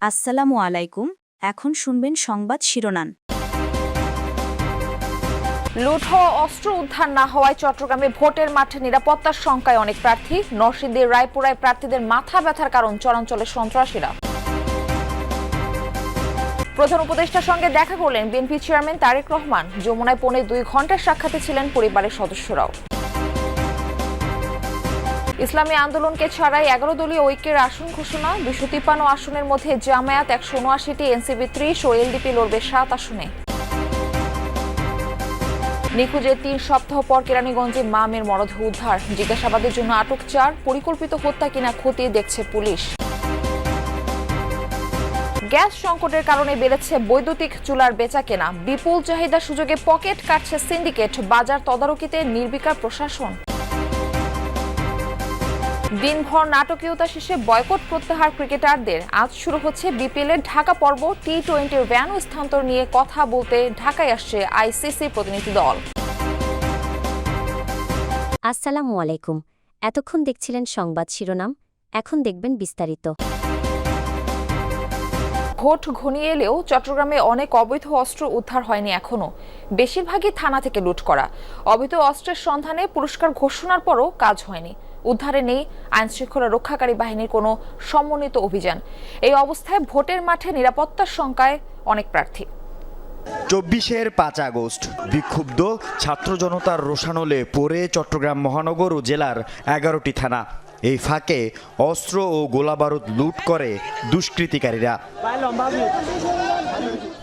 আসসালামু আলাইকুম। এখন শুনবেন সংবাদ শিরোনাম। লুট হওয়া অস্ত্র উদ্ধার না হওয়ায় চট্টগ্রামে ভোটের মাঠে নিরাপত্তার শঙ্কায় অনেক প্রার্থী। নরসিংদীর রায়পুরায় প্রার্থীদের মাথা ব্যথার কারণ চরাঞ্চলের সন্ত্রাসীরা। প্রধান উপদেষ্টার সঙ্গে দেখা করলেন বিএনপি চেয়ারম্যান তারেক রহমান। যমুনায় পৌনে 2 ঘন্টার সাক্ষাতে ছিলেন পরিবারের সদস্যরাও। ইসলামী আন্দোলনকে ছাড়াই 11 দলীয় ঐক্যের আসন ঘোষণা। 253 আসনের মধ্যে জামায়াত 179টি, এনসিপি 30 ও এলডিপি লড়বে 7 আসনে। নিখোঁজের 3 সপ্তাহ পর কেরানীগঞ্জে মা মেয়ের মরদেহ উদ্ধার। জিজ্ঞাসাবাদের জন্য আটক 4। পরিকল্পিত হত্যা কিনা খতিয়ে দেখছে পুলিশ। গ্যাস সংকটের কারণে বেড়েছে বৈদ্যুতিক চুলার বেচাকেনা। বিপুল চাহিদার সুযোগে পকেট কাটছে সিন্ডিকেট। বাজার তদারকিতে নির্বিকার প্রশাসন। দিনভর নাটকীয়তা শেষে বয়কট প্রত্যাহার ক্রিকেটারদের। আজ শুরু হচ্ছে বিপিএলের ঢাকা পর্ব। টি-20 ভ্যানু স্থানান্তর নিয়ে কথা বলতে ঢাকায় আসছে আইসিসি প্রতিনিধি দল। আসসালামু আলাইকুম। এতক্ষণ দেখছিলেন সংবাদ শিরোনাম, এখন দেখবেন বিস্তারিত। ভোট ঘনিয়ে এলেও চট্টগ্রামে অনেক অবৈধ অস্ত্র উদ্ধার হয়নি এখনো। বেশিরভাগই থানা থেকে লুট করা। অবৈধ অস্ত্রের সন্ধানে পুরস্কার ঘোষণার পরও কাজ হয়নি। উদ্ধারে নেই আইনশৃঙ্খলা রক্ষাকারী বাহিনীর কোনো সমন্বিত অভিযান। এই অবস্থায় ভোটের মাঠে নিরাপত্তার শঙ্কায় অনেক প্রার্থী। 24-এর 5 আগস্ট বিক্ষুব্ধ ছাত্র জনতার রোষানলে পড়ে চট্টগ্রাম মহানগর ও জেলার 11টি থানা। এই ফাঁকে অস্ত্র ও গোলাবারুদ লুট করে দুষ্কৃতিকারীরা।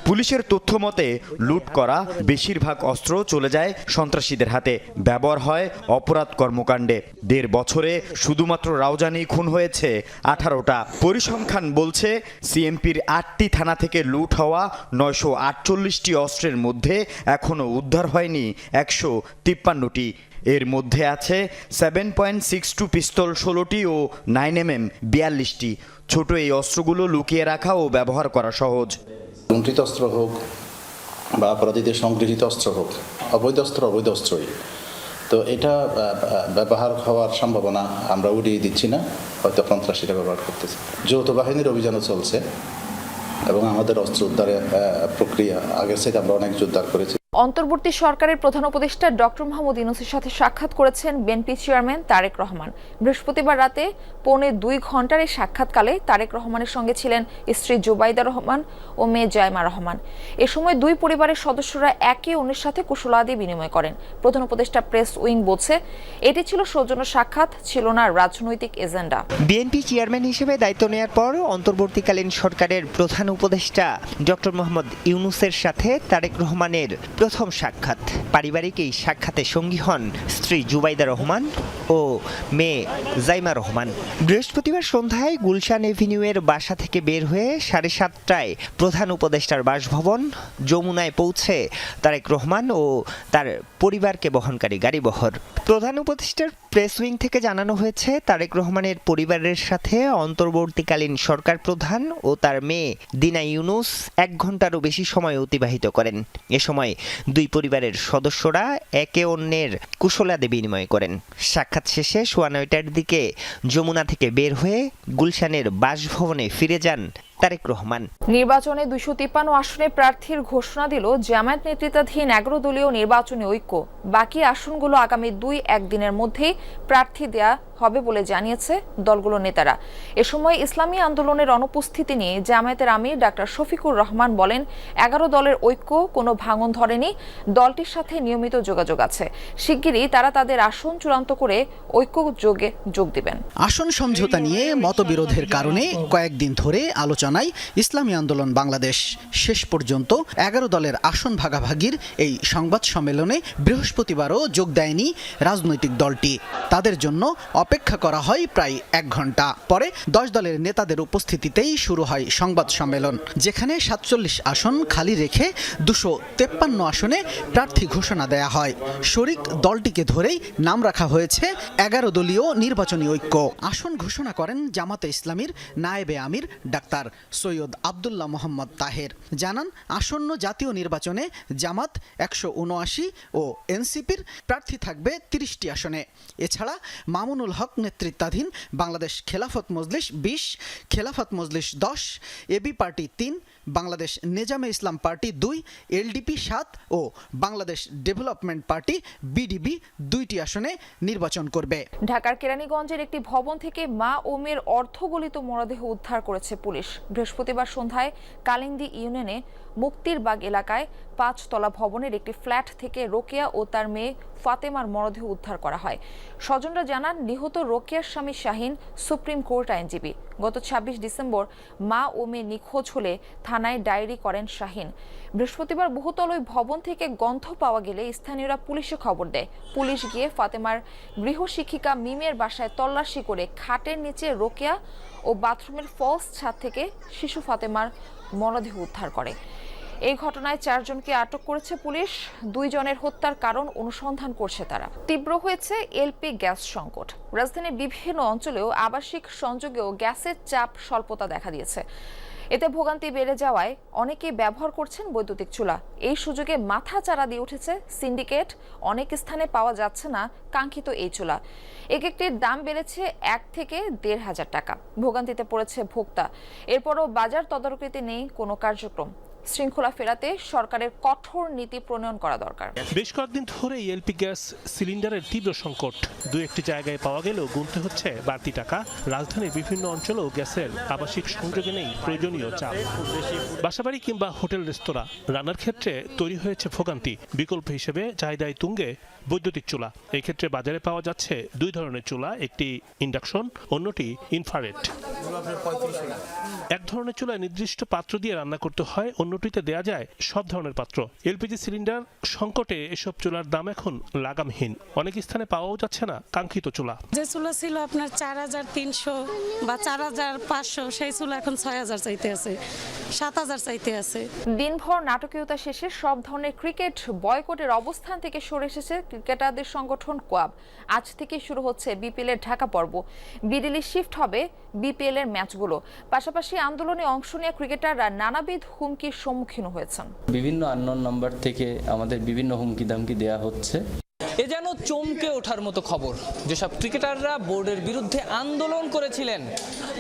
পুলিশের তথ্য মতে লুট করা বেশিরভাগ অস্ত্র চলে যায় সন্ত্রাসীদের হাতে, ব্যবহার হয় অপরাধ কর্মকাণ্ডে। 1.5 বছরে শুধুমাত্র রাউজানি খুন হয়েছে 18টা। পরিসংখ্যান বলছে সিএমপির 8টি থানা থেকে লুট হওয়া 948টি অস্ত্রের মধ্যে এখনও উদ্ধার হয়নি 153টি। এর মধ্যে আছে 7.62 পিস্তল 16টি ও 9mm 42টি। ছোট এই অস্ত্রগুলো লুকিয়ে রাখা ও ব্যবহার করা সহজ। লুণ্ঠিত অস্ত্র হোক বা অপরাধীদের সংগৃহীত অস্ত্র হোক, অবৈধ অস্ত্রই। তো এটা ব্যবহার হওয়ার সম্ভাবনা আমরা উড়িয়ে দিচ্ছি না, হয়তো সন্ত্রাসীরা ব্যবহার করতেছে। যৌথ বাহিনীর অভিযানও চলছে এবং আমাদের অস্ত্র উদ্ধারের প্রক্রিয়া আগের থেকে আমরা অনেক উদ্ধার করেছি। অন্তর্বর্তী সরকারের প্রধান উপদেষ্টা ডক্টর মোহাম্মদ ইউনূসের সাথে সাক্ষাৎ করেছেন বিএনপি চেয়ারম্যান তারেক রহমান। বৃহস্পতিবার রাতে পৌনে 2 ঘন্টার এই সাক্ষাৎকালে তারেক রহমানের সঙ্গে ছিলেন স্ত্রী জুবাইদা রহমান ও মেয়ে জায়মা রহমান। এ সময় 2 পরিবারের সদস্যরা একে অন্যের সাথে কুশলাদি বিনিময় করেন। প্রধান উপদেষ্টা প্রেস উইং বলছে, এটি ছিল সৌজন্য সাক্ষাৎ, ছিল না রাজনৈতিক এজেন্ডা। বিএনপি চেয়ারম্যান হিসেবে দায়িত্ব নেওয়ার পর অন্তর্বর্তীকালীন সরকারের প্রধান উপদেষ্টা ডক্টর মোহাম্মদ ইউনূসের সাথে তারেক রহমানের প্রথম সাক্ষাৎ। পারিবারিক এই সাক্ষাতে সঙ্গী হন স্ত্রী জুবাইদা রহমান ও মেয়ে জাইমা রহমান। বৃহস্পতিবার সন্ধ্যায় গুলশান এভিনিউয়ের বাসা থেকে বের হয়ে 7:30টায় প্রধান উপদেষ্টার বাসভবন যমুনায় পৌঁছে তারেক রহমান ও তার পরিবারকে বহনকারী গাড়িবহর। প্রধান উপদেষ্টার প্রেস উইং থেকে জানানো হয়েছে, তারেক রহমানের পরিবারের সাথে অন্তর্বর্তীকালীন সরকার প্রধান ও তার মেয়ে দিনা ইউনূস 1 ঘন্টারও বেশি সময় অতিবাহিত করেন। এ সময় 2 পরিবারের সদস্যরা একে অন্যের কুশলাদি বিনিময় করেন। সাক্ষাৎ শেষে 9:15টার দিকে যমুনা থেকে বের হয়ে গুলশানের বাসভবনে ফিরে যান তারেক রহমান। নির্বাচনে 253 আসনে প্রার্থীর ঘোষণা দিল জামায়াত নেতৃত্বাধীন 11 দলীয় নির্বাচনী ঐক্য। বাকি আসনগুলো আগামী 2-1 দিনের মধ্যেই প্রার্থী দেয়া হবে বলে জানিয়েছে দলগুলোর নেতারা। এ সময় ইসলামী আন্দোলনের অনুপস্থিতি নিয়ে জামায়াতের আমির ডাক্তার শফিকুর রহমান বলেন, 11 দলের ঐক্য কোনো ভাঙন ধরেনি, দলটির সাথে নিয়মিত যোগাযোগ আছে। শিগগিরই তারা তাদের আসন চূড়ান্ত করে ঐক্য যোগ দিবেন। আসন সমঝোতা নিয়ে মতবিরোধের কারণে কয়েকদিন ধরে আলোচনায় ইসলামী আন্দোলন বাংলাদেশ। শেষ পর্যন্ত 11 দলের আসন ভাগাভাগির এই সংবাদ সম্মেলনে বৃহস্পতিবারও যোগ দেয়নি রাজনৈতিক দলটি। তাদের জন্য অপেক্ষা করা হয় প্রায় 1 ঘন্টা। পরে 10 দলের নেতাদের উপস্থিতিতেই শুরু হয় সংবাদ সম্মেলন, যেখানে 47 আসন খালি রেখে 253 আসনে প্রার্থী ঘোষণা দেয়া হয়। শরিক দলটিকে ধরেই নাম রাখা হয়েছে 11 দলীয় নির্বাচনী ঐক্য। আসন ঘোষণা করেন জামাতে ইসলামীর নায়েবে আমির ডাক্তার সৈয়দ আব্দুল্লাহ মোহাম্মদ তাহের। জানান, আসন্ন জাতীয় নির্বাচনে জামাত 179 ও এনসিপির প্রার্থী থাকবে 30টি আসনে। এছাড়া মামুনুল হক নেতৃত্বাধীন বাংলাদেশ খেলাফত মজলিস 20, খেলাফত মজলিস 10, এবি পার্টি 3, বাংলাদেশ নেজামে ইসলাম পার্টি 2, এলডিপি 7 ও বাংলাদেশ ডেভেলপমেন্ট পার্টি বিডিবি 2টি আসনে নির্বাচন করবে। ঢাকার কেরানীগঞ্জের একটি ভবন থেকে মা ও মেয়ের অর্ধগলিত মরদেহ উদ্ধার করেছে পুলিশ। বৃহস্পতিবার সন্ধ্যায় কালিন্দী ইউনিয়নে মুক্তিরবাগ এলাকায় 5তলা ভবনের একটি ফ্ল্যাট থেকে রোকেয়া ও তার মেয়ে ফাতেমার মরদেহ উদ্ধার করা হয়। স্বজনরা জানান, নিহত রোকেয়ার স্বামী শাহিন সুপ্রিম কোর্ট আইনজীবী। গত 26 ডিসেম্বর মা ও মেয়ে নিখোঁজ হলে থানায় ডায়েরি করেন শাহিন। বৃহস্পতিবার বহুতল ওই ভবন থেকে গন্ধ পাওয়া গেলে স্থানীয়রা পুলিশে খবর দেয়। পুলিশ গিয়ে ফাতেমার গৃহশিক্ষিকা মিমের বাসায় তল্লাশি করে খাটের নিচে রোকেয়া ও বাথরুমের ফলস ছাদ থেকে শিশু ফাতেমার মরদেহ উদ্ধার করে। এই ঘটনায় 4 জনকে আটক করেছে পুলিশ। 2 জনের হত্যার কারণ অনুসন্ধান করছে তারা। তীব্র হয়েছে এলপি গ্যাস সংকট। রাজধানীর বিভিন্ন অঞ্চলেও আবাসিক সংযোগেও গ্যাসের চাপ স্বল্পতা দেখা দিয়েছে। এতে ভোগান্তি বেড়ে যাওয়ায় অনেকেই ব্যবহার করছেন বৈদ্যুতিক চুলা। এই সুযোগে মাথা চারা দিয়ে উঠেছে সিন্ডিকেট। অনেক স্থানে পাওয়া যাচ্ছে না কাঙ্ক্ষিত এই চুলা। একটির দাম বেড়েছে 1 থেকে 1,500 টাকা। ভোগান্তিতে পড়েছে ভোক্তা। এরপরও বাজার তদারকিতে নেই কোনো কার্যক্রম। শৃঙ্খলা ফেরাতে সরকারের কঠোর নীতি প্রণয়ন করা দরকার। বেশ কয়েকদিন ধরেই এলপি গ্যাস সিলিন্ডারের তীব্র সংকট। 2-1টি জায়গায় পাওয়া গেলেও গুনতে হচ্ছে বাড়তি টাকা। রাজধানীর বিভিন্ন অঞ্চলেও গ্যাসের আবাসিক সংযোগে নেই প্রয়োজনীয় চাপ। বাসাবাড়ি কিংবা হোটেল রেস্তোরাঁ রান্নার ক্ষেত্রে তৈরি হয়েছে ভোগান্তি। বিকল্প হিসেবে চাহিদায় তুঙ্গে বৈদ্যুতিক চুলা। এই ক্ষেত্রে বাজারে পাওয়া যাচ্ছে 2 ধরনের চুলা, একটি ইন্ডাকশন, অন্যটি ইনফ্রারেড। এক ধরনের চুলায় নির্দিষ্ট পাত্র দিয়ে রান্না করতে হয়, অন্যটিতে দেয়া যায় সব ধরনের পাত্র। এলপিজি সিলিন্ডার সংকটে এসব চুলার দাম এখন লাগামহীন। অনেক স্থানে পাওয়াও যাচ্ছে না কাঙ্ক্ষিত চুলা। যে চুলা ছিল আপনার 4,300 বা 4,500, সেই চুলা এখন 6,000 চাইতে আছে, 7,000 চাইতে আছে। দিনভর নাটকীয়তা শেষে সব ধরনের ক্রিকেট বয়কটের অবস্থান থেকে সরে এসেছে ক্রিকেটারদের সংগঠন কোয়াব। আজ থেকে শুরু হচ্ছে বিপিএল এর ঢাকা পর্ব। বিডিলি শিফট হবে বিপিএল এর ম্যাচগুলো। পাশাপাশি আন্দোলনে অংশ নেওয়া ক্রিকেটাররা নানাবিধ হুমকির সম্মুখীন হয়েছেন। বিভিন্ন আননোন নাম্বার থেকে আমাদের বিভিন্ন হুমকি দামকি দেয়া হচ্ছে। এ যেন চমকে ওঠার মতো খবর। যেসব ক্রিকেটাররা বোর্ডের বিরুদ্ধে আন্দোলন করেছিলেন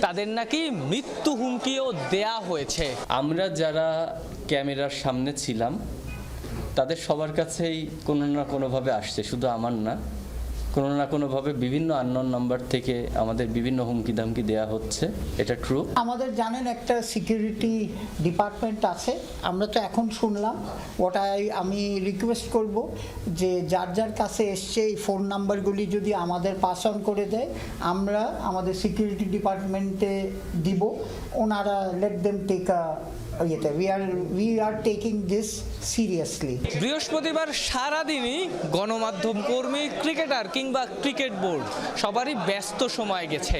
তাদের নাকি মৃত্যু হুমকিও দেয়া হয়েছে। আমরা যারা ক্যামেরার সামনে ছিলাম তাদের সবার কাছেই কোনো না কোনোভাবে আসছে, শুধু আমার না, কোনো না কোনোভাবে বিভিন্ন আননোন নাম্বার থেকে আমাদের বিভিন্ন হুমকি দামকি দেয়া হচ্ছে। এটা ট্রু। আমাদের জানেন একটা সিকিউরিটি ডিপার্টমেন্ট আছে, আমরা তো এখন শুনলাম। আমি রিকোয়েস্ট করব যে যার যার কাছে এসছে এই ফোন নাম্বারগুলি যদি আমাদের পাস অন করে দেয়, আমরা আমাদের সিকিউরিটি ডিপার্টমেন্টে দিব। ওনারা let them take we are taking this seriously. বৃহস্পতিবার সারাদিনই গণমাধ্যম কর্মী, ক্রিকেটার কিংবা ক্রিকেট বোর্ড সবারই ব্যস্ত সময় গেছে।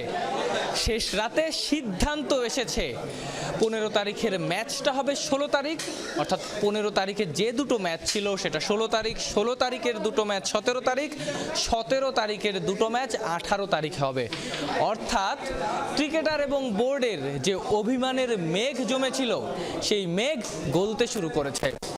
শেষ রাতে সিদ্ধান্ত এসেছে 15 তারিখের ম্যাচটা হবে 16 তারিখ, অর্থাৎ 15 তারিখে যে দুটো ম্যাচ ছিল সেটা 16 তারিখ, 16 তারিখের দুটো ম্যাচ 17 তারিখ, 17 তারিখের দুটো ম্যাচ 18 তারিখ হবে। অর্থাৎ ক্রিকেটার এবং বোর্ডের যে অভিমানের মেঘ জমেছিল সেই মেঘ গলতে শুরু করেছে।